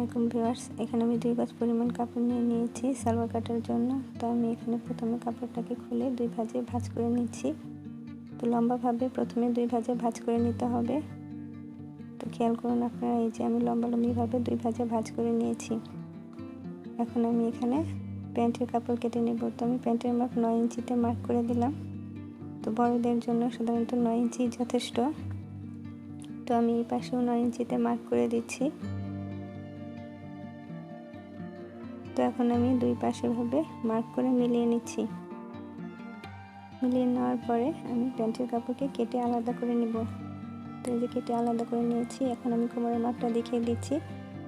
আলাইকুম ভিউয়ার্স, এখানে আমি 2 গজ পরিমাণ কাপড় নিয়েছি সালোয়ার কাটার জন্য। তো আমি এখানে প্রথমে কাপড়টাকে খুলে 2 ভাঁজে ভাঁজ করে নিচ্ছি। তো লম্বাভাবে প্রথমে 2 ভাঁজে ভাঁজ করে নিতে হবে। তো খেয়াল করুন আপনারা, এই যে আমি লম্বাভাবে 2 ভাঁজে ভাঁজ করে নিয়েছি। এখন আমি এখানে প্যান্টের কাপড় কেটে নেব। তো আমি প্যান্টের মাপ 9 ইঞ্চিতে মার্ক করে দিলাম। তো বড়দের জন্য সাধারণত 9 ইঞ্চি যথেষ্ট। তো আমি এই পাশেও 9 ইঞ্চিতে মার্ক করে দিচ্ছি। তো এখন আমি 2 পাশে ভাবে মার্ক করে মিলিয়ে নিচ্ছি। মিলিয়ে নেওয়ার পরে আমি প্যান্টের কাপড়কে কেটে আলাদা করে নিব। তো এই যে কেটে আলাদা করে নিয়েছি। এখন আমি কোমরের মাপটা দেখিয়ে দিচ্ছি।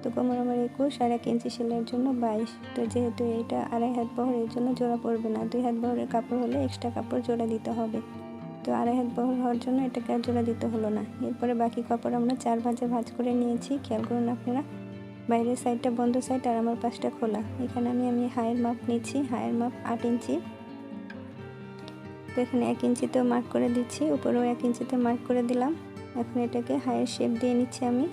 তো কোমর আমার 21 আর 1 ইঞ্চি সেলাইয়ের জন্য 22। তো যেহেতু এটা 2.5 হাত বহর, এর জন্য জোড়া পড়বে না। 2 হাত বহরের কাপড় হলে এক্সট্রা কাপড় জোড়া দিতে হবে। তো 2.5 হাত বহর হওয়ার জন্য এটাকে আর জোড়া দিতে হলো না। এরপরে বাকি কাপড় আমরা 4 ভাঁজে ভাঁজ করে নিয়েছি। খেয়াল করুন আপনারা, বাইরের সাইডটা বন্ধ সাইড আর আমার পাশটা খোলা। এখানে আমি হাইয়ের মাপ নিচ্ছি। হাইয়ের মাপ 8 ইঞ্চি। তো এখানে 1 ইঞ্চিতেও মার্ক করে দিচ্ছি, উপরেও 1 ইঞ্চিতে মার্ক করে দিলাম। এখন এটাকে হাইয়ের শেপ দিয়ে নিচ্ছি আমি।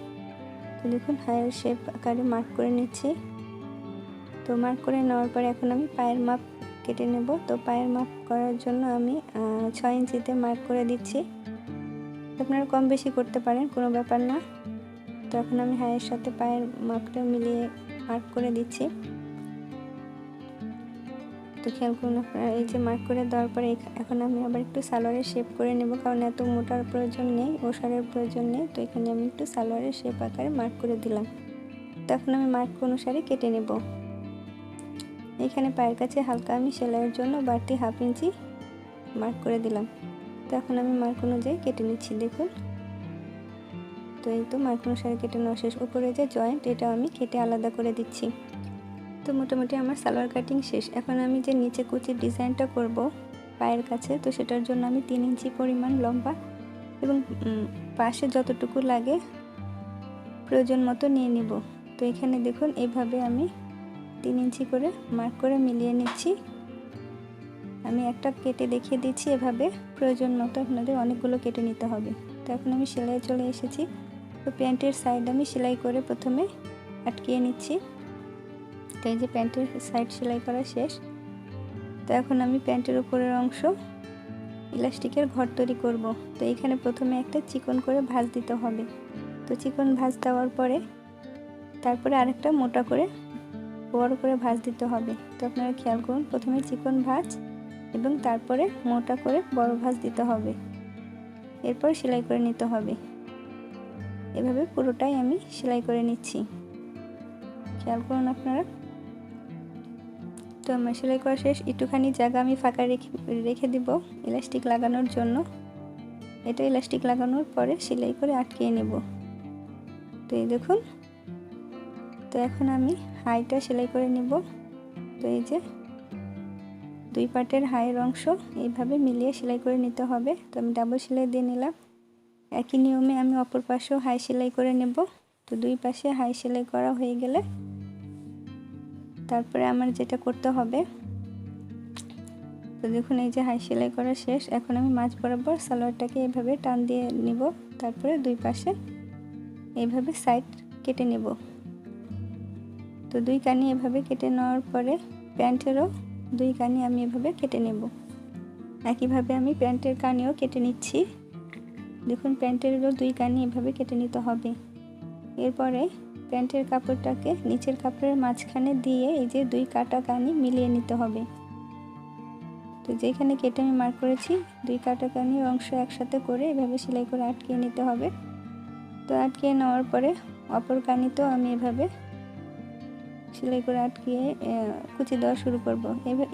তো দেখুন, হাইয়ের শেপ আকারে মার্ক করে নিচ্ছি। তো মার্ক করে নেওয়ার পরে এখন আমি পায়ের মাপ কেটে নেব। তো পায়ের মাপ করার জন্য আমি 6 ইঞ্চিতে মার্ক করে দিচ্ছি। আপনারা কম বেশি করতে পারেন, কোনো ব্যাপার না। তো এখন আমি হাইয়ের সাথে পায়ের মাপটা মিলিয়ে মার্ক করে দিচ্ছি। তো খেয়াল করুন আপনারা, এই যে মার্ক করে দেওয়ার পরে এখন আমি আবার একটু সালোয়ারের শেপ করে নেব, কারণ এত মোটার প্রয়োজন নেই, ওষারের প্রয়োজন নেই। তো এখানে আমি একটু সালোয়ারের শেপ আকারে মার্ক করে দিলাম। তো এখন আমি মার্ক অনুসারে কেটে নেব। এখানে পায়ের কাছে হালকা আমি সেলাইয়ের জন্য বাড়তি 1/2 ইঞ্চি মার্ক করে দিলাম। তো এখন আমি মার্ক অনুযায়ী কেটে নিচ্ছি। দেখুন, তো এই তো মার্ক অনুসারে কেটে নেওয়া শেষ। উপরে যে জয়েন্ট, এটা আমি কেটে আলাদা করে দিচ্ছি। তো মোটামুটি আমার সালোয়ার কাটিং শেষ। এখন আমি যে নিচে কুচির ডিজাইনটা করব পায়ের কাছে, তো সেটার জন্য আমি 3 ইঞ্চি পরিমাণ লম্বা এবং পাশে যতটুকু লাগে প্রয়োজন মতো নিয়ে নিব। তো এখানে দেখুন, এইভাবে আমি 3 ইঞ্চি করে মার্ক করে মিলিয়ে নিচ্ছি। আমি একটা কেটে দেখিয়ে দিচ্ছি, এভাবে প্রয়োজন মতো আপনাদের অনেকগুলো কেটে নিতে হবে। তো এখন আমি সেলাই চলে এসেছি। তো প্যান্টের সাইড আমি সেলাই করে প্রথমে আটকিয়ে নিচ্ছি। তো এই যে প্যান্টের সাইড সেলাই করা শেষ। তো এখন আমি প্যান্টের উপরের অংশ ইলাস্টিকের ঘর তৈরি করব। তো এখানে প্রথমে একটা চিকন করে ভাঁজ দিতে হবে। তো চিকন ভাঁজ দেওয়ার পরে তারপরে আরেকটা মোটা করে বড় করে ভাঁজ দিতে হবে। তো আপনারা খেয়াল করুন, প্রথমে চিকন ভাঁজ এবং তারপরে মোটা করে বড় ভাঁজ দিতে হবে। এরপর সেলাই করে নিতে হবে। এভাবে পুরোটাই আমি সেলাই করে নিচ্ছি। খেয়াল করুন আপনারা। তো আমার সেলাই করা শেষ। একটুখানি জায়গা আমি ফাঁকা রেখে দিব ইলাস্টিক লাগানোর জন্য। এটা ইলাস্টিক লাগানোর পরে সেলাই করে আটকিয়ে নেব। তো এই দেখুন, তো এখন আমি হাইটা সেলাই করে নেব। তো এই যে 2 পার্টের হাইয়ের অংশ এইভাবে মিলিয়ে সেলাই করে নিতে হবে। তো আমি ডাবল সেলাই দিয়ে নিলাম। একই নিয়মে আমি অপর পাশেও হাই সেলাই করে নেব। তো 2 পাশে হাই সেলাই করা হয়ে গেলে তারপরে আমার যেটা করতে হবে, তো দেখুন এই যে হাই সেলাই করা শেষ। এখন আমি মাঝ বরাবর সালোয়ারটাকে এইভাবে টান দিয়ে নিব। তারপরে 2 পাশে এইভাবে সাইড কেটে নেব। তো 2 কানি এভাবে কেটে নেওয়ার পরে প্যান্টেরও 2 কানি আমি এভাবে কেটে নেব। একইভাবে আমি প্যান্টের কানিও কেটে নিচ্ছি। দেখুন, প্যান্টেরও 2 কানি এভাবে কেটে নিতে হবে। এরপরে প্যান্টের কাপড়টাকে নিচের কাপড়ের মাঝখানে দিয়ে এই যে 2 কাটা কানি মিলিয়ে নিতে হবে। তো যেখানে কেটে আমি মার্ক করেছি 2 কাটা কানির অংশ একসাথে করে এভাবে সেলাই করে আটকিয়ে নিতে হবে। তো আটকিয়ে নেওয়ার পরে অপর কানিতেও আমি এভাবে সেলাই করে আটকিয়ে কুচি দেওয়া শুরু করব।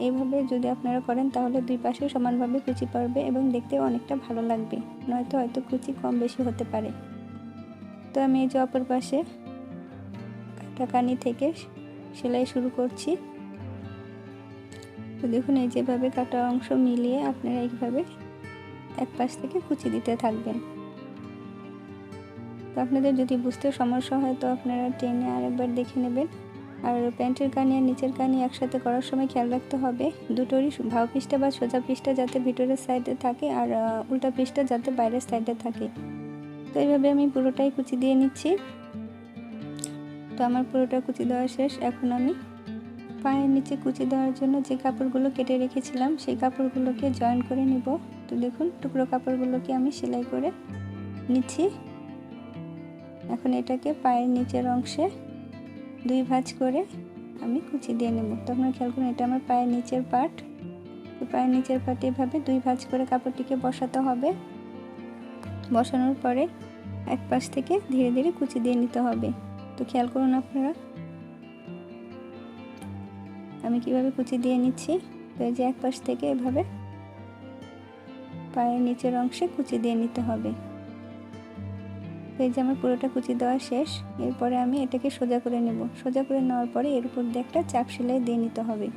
এইভাবে যদি আপনারা করেন তাহলে 2 পাশে সমানভাবে কুচি পড়বে এবং দেখতেও অনেকটা ভালো লাগবে। নয়তো হয়তো কুচি কম বেশি হতে পারে। তো আমি এই যে অপর পাশে কাটা কানি থেকে সেলাই শুরু করছি। তো দেখুন, এই যেভাবে কাটা অংশ মিলিয়ে আপনারা এইভাবে এক পাশ থেকে কুচি দিতে থাকবেন। তো আপনাদের যদি বুঝতে সমস্যা হয় তো আপনারা টেনে আরেকবার দেখে নেবেন। আর প্যান্টের কানি আর নিচের কানি একসাথে করার সময় খেয়াল রাখতে হবে দুটোরই ভাও পিসটা বা সোজা পিসটা যাতে ভিতরের সাইডে থাকে আর উল্টা পিসটা যাতে বাইরের সাইডে থাকে। তো এইভাবে আমি পুরোটাই কুচি দিয়ে নিচ্ছি। তো তো আমার পুরোটা কুচি দেওয়া শেষ। এখন আমি পায়ের নিচে কুচি দেওয়ার জন্য যে কাপড়গুলো কেটে রেখেছিলাম সেই কাপড়গুলোকে জয়েন করে নিব। তো দেখুন টুকরো কাপড়গুলোকে আমি সেলাই করে নিচ্ছি। এখন এটাকে পায়ের নিচের অংশে 2 ভাঁজ করে আমি কুচি দিয়ে নেব। তো আপনারা খেয়াল করুন, এটা আমার পায়ের নিচের পার্ট। তো পায়ের নিচের পার্টে এভাবে 2 ভাঁজ করে কাপড়টিকে বসাতে হবে। বসানোর পরে এক পাশ থেকে ধীরে ধীরে কুচি দিয়ে নিতে হবে। তো খেয়াল করুন আপনারা আমি কিভাবে কুচি দিয়ে নিচ্ছি। তো এই যে এক পাশ থেকে এভাবে পায়ের নিচের অংশে কুচি দিয়ে নিতে হবে। তো এই যে আমার পুরোটা কুচি দেওয়া শেষ। এরপরে আমি এটাকে সোজা করে নেব। সোজা করে নেওয়ার পরে এর উপর দিয়ে একটা চাপ সেলাই দিয়ে নিতে হবে।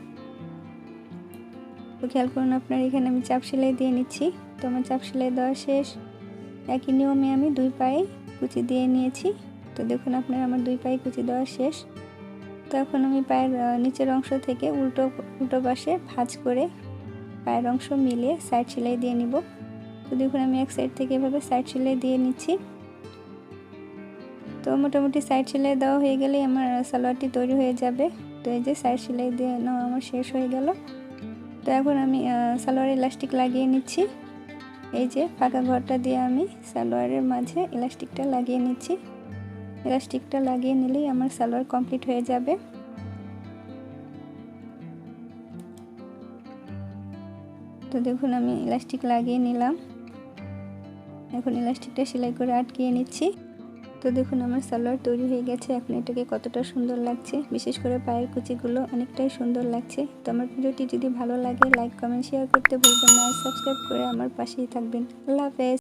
তো খেয়াল করুন আপনারা এখানে আমি চাপ সেলাই দিয়ে নিচ্ছি। তো আমার চাপ সেলাই দেওয়া শেষ। একই নিয়মে আমি 2 পায়ে কুচি দিয়ে নিয়েছি। তো দেখুন আপনারা আমার 2 পায়ে কুচি দেওয়া শেষ। তো এখন আমি পায়ের নিচের অংশ থেকে উল্টো পাশে ভাঁজ করে পায়ের অংশ মিলিয়ে সাইড সেলাই দিয়ে নিব। তো দেখুন আমি এক সাইড থেকে এভাবে সাইড সেলাই দিয়ে নিচ্ছি। তো মোটামুটি সাইড সেলাই দেওয়া হয়ে গেলেই আমার সালোয়ারটি তৈরি হয়ে যাবে। তো এই যে সাইড সেলাই দিয়ে নেওয়া আমার শেষ হয়ে গেল। তো এখন আমি সালোয়ারে ইলাস্টিক লাগিয়ে নিচ্ছি। এই যে ফাঁকা ঘরটা দিয়ে আমি সালোয়ারের মাঝে ইলাস্টিকটা লাগিয়ে নিচ্ছি। ইলাস্টিকটা লাগিয়ে নিলেই আমার সালোয়ার কমপ্লিট হয়ে যাবে। তো দেখুন আমি ইলাস্টিক লাগিয়ে নিলাম। এখন ইলাস্টিকটা সেলাই করে আটকিয়ে নিচ্ছি। তো দেখুন আমার সালোয়ার তৈরি হয়ে গেছে। এখন এটাকে কতটা সুন্দর লাগছে, বিশেষ করে পায়ের কুচিগুলো অনেকটাই সুন্দর লাগছে। তো আমার ভিডিওটি যদি ভালো লাগে লাইক কমেন্ট শেয়ার করতে ভুলবেন না, আর সাবস্ক্রাইব করে আমার পাশেই থাকবেন। আল্লাহ হাফেজ।